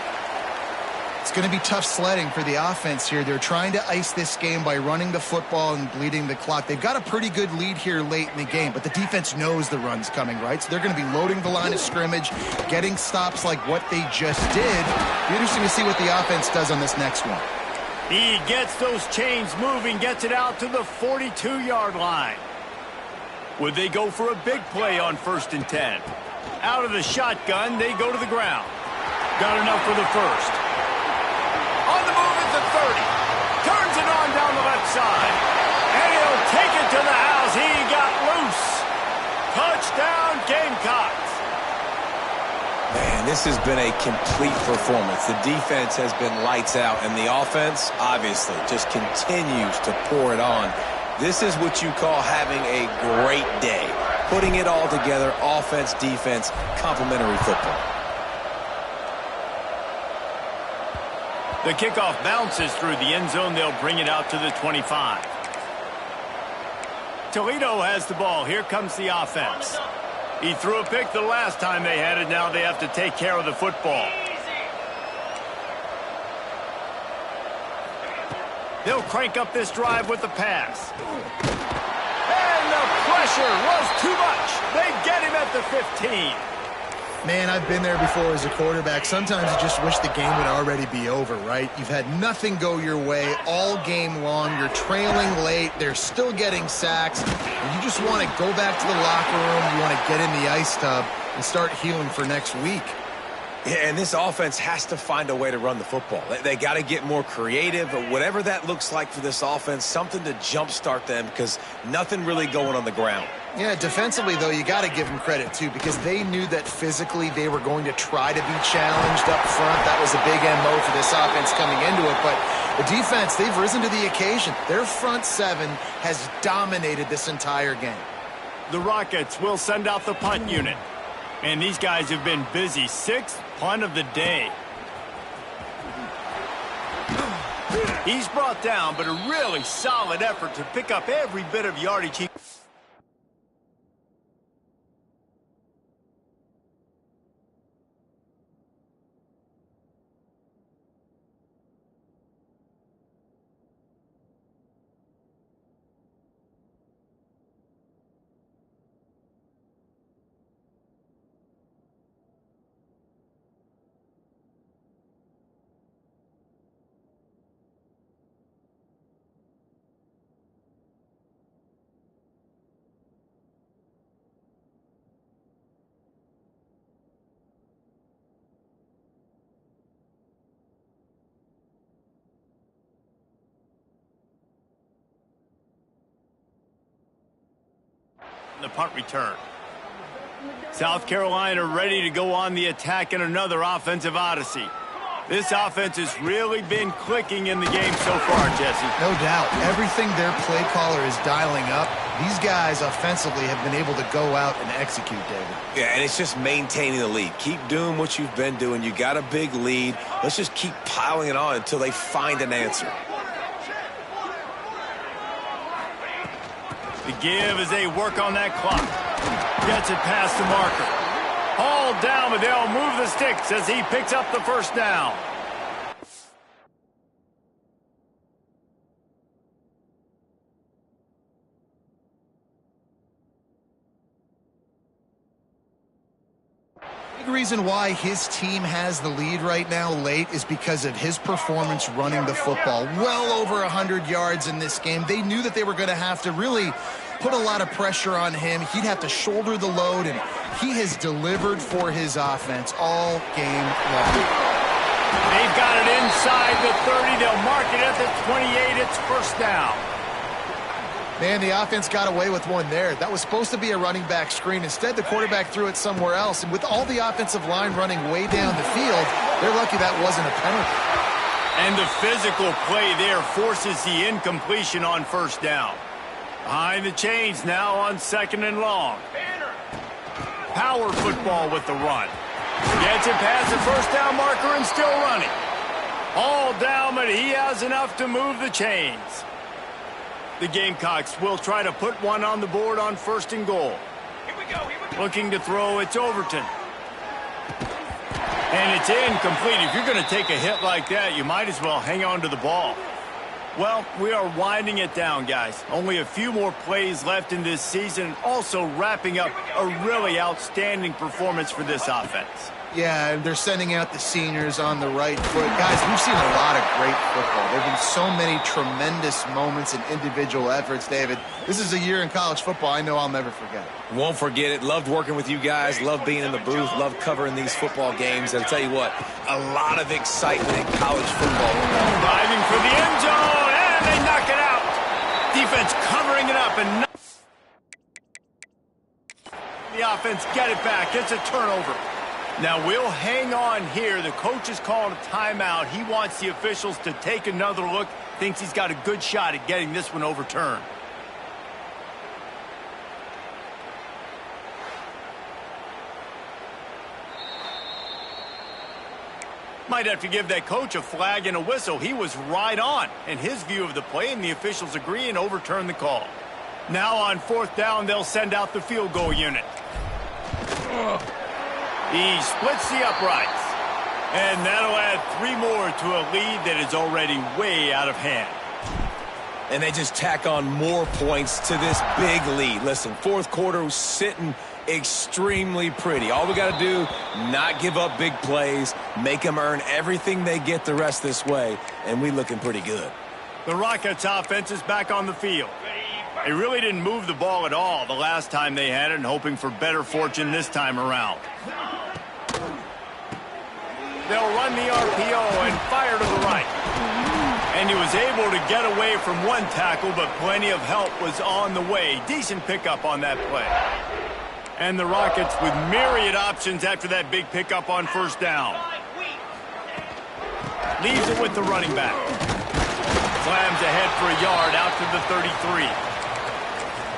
It's going to be tough sledding for the offense here. They're trying to ice this game by running the football and bleeding the clock. They've got a pretty good lead here late in the game, but the defense knows the run's coming, right? So they're going to be loading the line of scrimmage, getting stops like what they just did. Be interesting to see what the offense does on this next one. He gets those chains moving, gets it out to the 42-yard line. Would they go for a big play on 1st and 10? Out of the shotgun, they go to the ground. Got enough for the first. On the move at the 30. Turns it on down the left side. And he'll take it to the house. He got loose. Touchdown, Gamecocks. Man, this has been a complete performance. The defense has been lights out, and the offense, obviously, just continues to pour it on. This is what you call having a great day. Putting it all together, offense, defense, complementary football. The kickoff bounces through the end zone. They'll bring it out to the 25. Toledo has the ball. Here comes the offense. He threw a pick the last time they had it. Now they have to take care of the football. They'll crank up this drive with the pass. And the pressure was too much. They get him at the 15. Man, I've been there before as a quarterback. Sometimes you just wish the game would already be over, right? You've had nothing go your way all game long. You're trailing late. They're still getting sacks. And you just want to go back to the locker room. You want to get in the ice tub and start healing for next week. Yeah, and this offense has to find a way to run the football. They got to get more creative, but whatever that looks like for this offense, something to jumpstart them because nothing really going on the ground. Yeah, defensively, though, you got to give them credit, too, because they knew that physically they were going to try to be challenged up front. That was a big MO for this offense coming into it, but the defense, they've risen to the occasion. Their front seven has dominated this entire game. The Rockets will send out the punt unit. And these guys have been busy. 6th punt of the day. He's brought down, but a really solid effort to pick up every bit of yardage he... The punt return. South Carolina ready to go on the attack in another offensive odyssey. This offense has really been clicking in the game so far, Jesse. No doubt. Everything their play caller is dialing up, these guys offensively have been able to go out and execute, David. Yeah, and it's just maintaining the lead. Keep doing what you've been doing. You got a big lead. Let's just keep piling it on until they find an answer. The give as they work on that clock. Gets it past the marker. All down, but they'll move the sticks as he picks up the first down. Big reason why his team has the lead right now late is because of his performance running the football. Well over 100 yards in this game. They knew that they were going to have to really put a lot of pressure on him. He'd have to shoulder the load, and he has delivered for his offense all game long. They've got it inside the 30. They'll mark it at the 28. It's first down. Man, the offense got away with one there. That was supposed to be a running back screen. Instead, the quarterback threw it somewhere else. And with all the offensive line running way down the field, they're lucky that wasn't a penalty. And the physical play there forces the incompletion on first down. Behind the chains now on 2nd and long. Power football with the run. Gets it past the first down marker and still running. All down, but he has enough to move the chains. The Gamecocks will try to put one on the board on 1st and goal. Here we go. Looking to throw, it's Overton. And it's incomplete. If you're going to take a hit like that, you might as well hang on to the ball. Well, we are winding it down, guys. Only a few more plays left in this season. Also wrapping up a really outstanding performance for this offense. Yeah, they're sending out the seniors on the right foot. Guys, we've seen a lot of great football. There have been so many tremendous moments and individual efforts, David. This is a year in college football I know I'll never forget. Won't forget it. Loved working with you guys. Loved being in the booth. Loved covering these football games. And I'll tell you what, a lot of excitement in college football. Diving for the end zone, and they knock it out. Defense covering it up, and the offense get it back. It's a turnover. Now we'll hang on here. The coach has called a timeout. He wants the officials to take another look. Thinks he's got a good shot at getting this one overturned. Might have to give that coach a flag and a whistle. He was right on in his view of the play, and the officials agree and overturn the call. Now on 4th down, they'll send out the field goal unit. He splits the uprights. And that'll add 3 more to a lead that is already way out of hand. And they just tack on more points to this big lead. Listen, 4th quarter was sitting extremely pretty. All we got to do, not give up big plays, make them earn everything they get the rest this way, and we looking pretty good. The Rockets offense is back on the field. They really didn't move the ball at all the last time they had it, and hoping for better fortune this time around. They'll run the RPO and fire to the right. And he was able to get away from one tackle, but plenty of help was on the way. Decent pickup on that play. And the Rockets with myriad options after that big pickup on 1st down. Leaves it with the running back. Slams ahead for a yard out to the 33.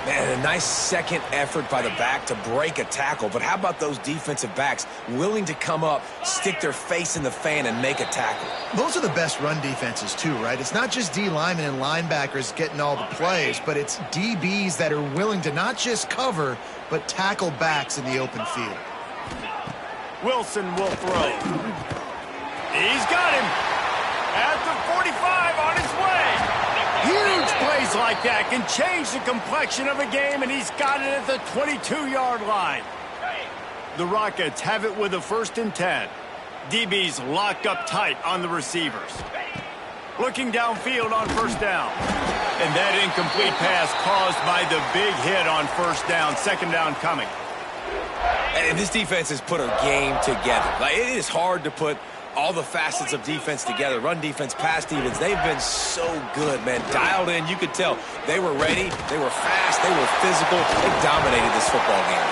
Man, a nice second effort by the back to break a tackle. But how about those defensive backs willing to come up, stick their face in the fan, and make a tackle? Those are the best run defenses too, right? It's not just D linemen and linebackers getting all the plays, but it's DBs that are willing to not just cover, but tackle backs in the open field. Wilson will throw. He's got him at the 45 on his way. Huge plays like that can change the complexion of a game, and he's got it at the 22-yard line. The Rockets have it with a 1st and 10. DB's locked up tight on the receivers. Looking downfield on 1st down. And that incomplete pass caused by the big hit on 1st down. 2nd down coming. And this defense has put a game together. Like, it is hard to put all the facets of defense together. Run defense, pass defense. They've been so good, man. Dialed in. You could tell they were ready. They were fast. They were physical. They dominated this football game.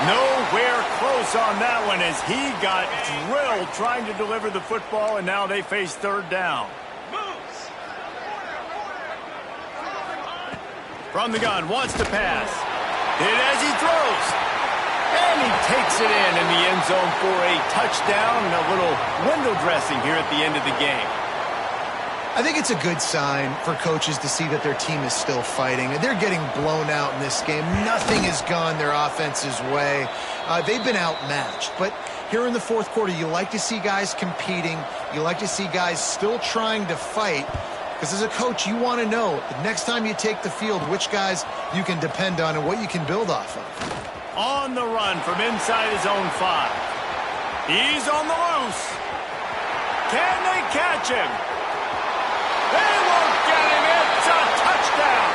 Nowhere close on that one as he got drilled trying to deliver the football, and now they face 3rd down. From the gun, wants to pass. Hit as he throws. And he takes it in the end zone for a touchdown and a little window dressing here at the end of the game. I think it's a good sign for coaches to see that their team is still fighting. They're getting blown out in this game. Nothing has gone their offense's way. They've been outmatched. But here in the 4th quarter, you like to see guys competing. You like to see guys still trying to fight. Because as a coach, you want to know the next time you take the field, which guys you can depend on and what you can build off of. On the run from inside his own 5. He's on the loose. Can they catch him? They won't get him. It's a touchdown.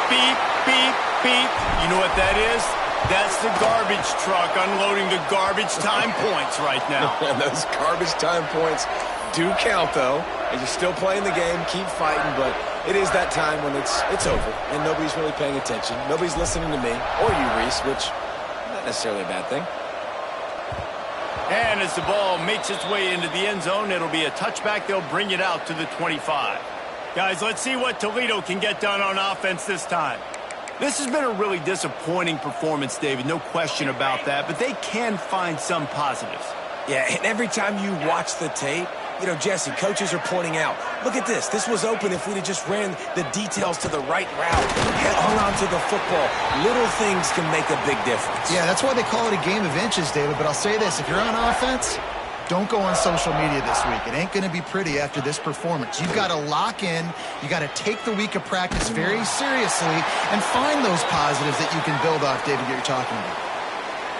Beep, beep, beep. You know what that is? That's the garbage truck unloading the garbage time points right now. Those garbage time points do count, though. And you're still playing the game, keep fighting, but it is that time when it's over and nobody's really paying attention. Nobody's listening to me or you, Reese, which is not necessarily a bad thing. And as the ball makes its way into the end zone, it'll be a touchback. They'll bring it out to the 25. Guys, let's see what Toledo can get done on offense this time. This has been a really disappointing performance, David, no question about that, but they can find some positives. Yeah, and every time you watch the tape, Jesse, coaches are pointing out, look at this. This was open if we'd have just ran the details to the right route, hung on to the football. Little things can make a big difference. Yeah, that's why they call it a game of inches, David. But I'll say this, if you're on offense, don't go on social media this week. It ain't going to be pretty after this performance. You've got to lock in. You got to take the week of practice very seriously and find those positives that you can build off, David, that you're talking about.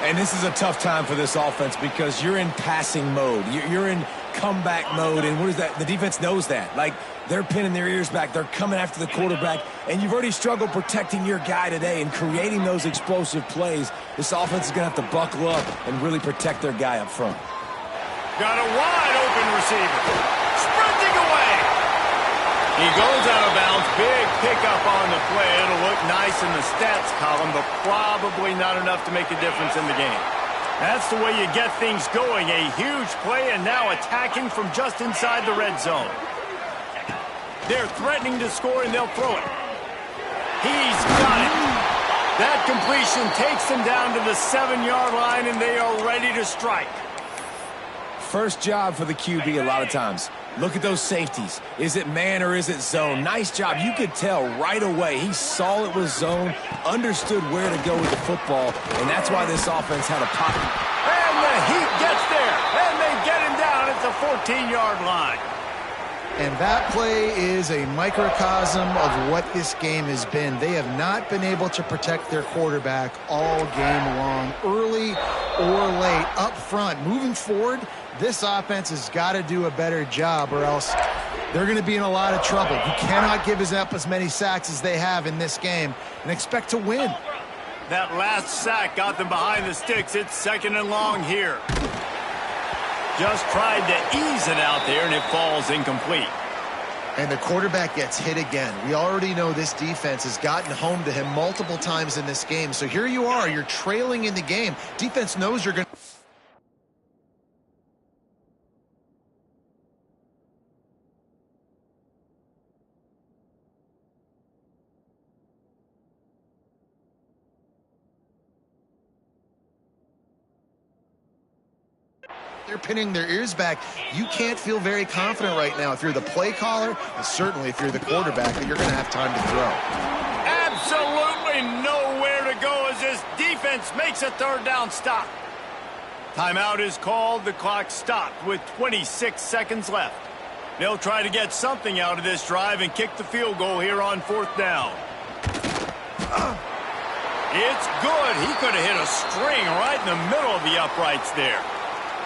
And this is a tough time for this offense because you're in passing mode. You're in comeback mode, and what is that? The defense knows that. Like, they're pinning their ears back. They're coming after the quarterback, and you've already struggled protecting your guy today and creating those explosive plays. This offense is going to have to buckle up and really protect their guy up front. Got a wide open receiver. Sprinting away. He goes out of bounds. Big pickup on the play. It'll look nice in the stats column, but probably not enough to make a difference in the game. That's the way you get things going. A huge play and now attacking from just inside the red zone. They're threatening to score and they'll throw it. He's got it. That completion takes them down to the 7-yard line and they are ready to strike. First job for the QB a lot of times. Look at those safeties. Is it man or is it zone? Nice job. You could tell right away. He saw it was zone, understood where to go with the football, and that's why this offense had a pocket. And the Heat gets there, and they get him down at the 14-yard line. And that play is a microcosm of what this game has been. They have not been able to protect their quarterback all game long, early or late, up front. Moving forward, this offense has got to do a better job or else they're going to be in a lot of trouble. You cannot give up as many sacks as they have in this game and expect to win. That last sack got them behind the sticks. It's 2nd and long here. Just tried to ease it out there, and it falls incomplete. And the quarterback gets hit again. We already know this defense has gotten home to him multiple times in this game. So here you are. You're trailing in the game. Defense knows you're going to... They're pinning their ears back. You can't feel very confident right now if you're the play caller, and certainly if you're the quarterback, that you're going to have time to throw. Absolutely nowhere to go as this defense makes a 3rd down stop. Timeout is called. The clock stopped with 26 seconds left. They'll try to get something out of this drive and kick the field goal here on 4th down. It's good. He could have hit a string right in the middle of the uprights there.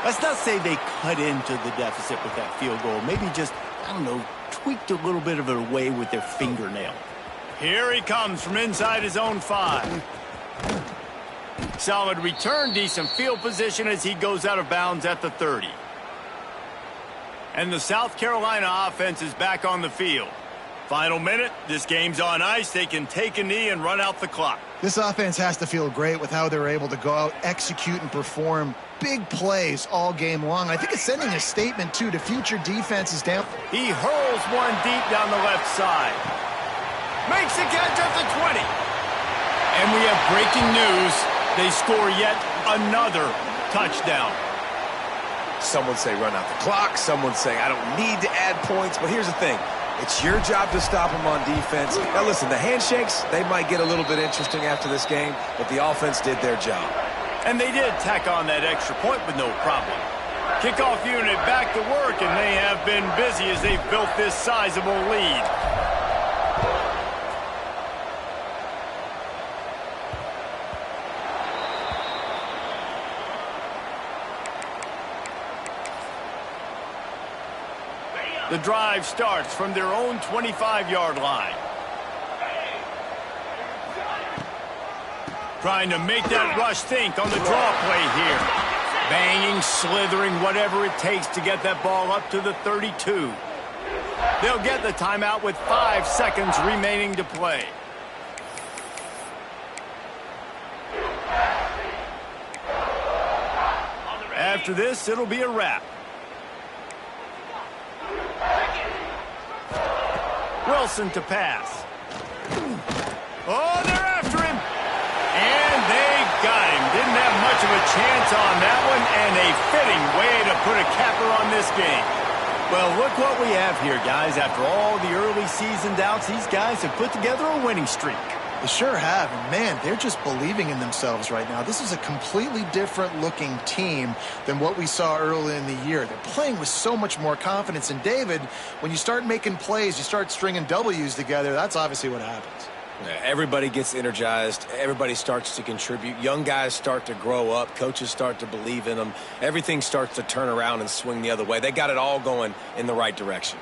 Let's not say they cut into the deficit with that field goal. Maybe just, I don't know, tweaked a little bit of it away with their fingernail. Here he comes from inside his own 5. Solid return, decent field position as he goes out of bounds at the 30. And the South Carolina offense is back on the field. Final minute, this game's on ice. They can take a knee and run out the clock. This offense has to feel great with how they're able to go out, execute, and perform big plays all game long. I think it's sending a statement, too, to future defenses down. He hurls one deep down the left side. Makes the catch at the 20. And we have breaking news. They score yet another touchdown. Some would say run out the clock. Some would say I don't need to add points. But here's the thing. It's your job to stop them on defense. Now, listen, the handshakes, they might get a little bit interesting after this game, but the offense did their job. And they did tack on that extra point with no problem. Kickoff unit back to work, and they have been busy as they've built this sizable lead. The drive starts from their own 25-yard line. Trying to make that rush think on the draw play here. Banging, slithering, whatever it takes to get that ball up to the 32. They'll get the timeout with 5 seconds remaining to play. After this, it'll be a wrap. Wilson to pass. Oh, they're after him. And they got him. Didn't have much of a chance on that one, and a fitting way to put a capper on this game. Well, look what we have here, guys. After all the early season doubts, these guys have put together a winning streak. They sure have, and man, they're just believing in themselves right now. This is a completely different looking team than what we saw early in the year. They're playing with so much more confidence. And David, when you start making plays, you start stringing W's together, that's obviously what happens. Yeah, everybody gets energized. Everybody starts to contribute. Young guys start to grow up. Coaches start to believe in them. Everything starts to turn around and swing the other way. They got it all going in the right direction.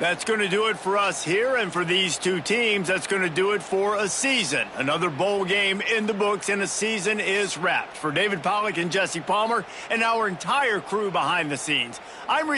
That's going to do it for us here, and for these two teams, that's going to do it for a season. Another bowl game in the books, and a season is wrapped. For David Pollack and Jesse Palmer and our entire crew behind the scenes, I'm Reese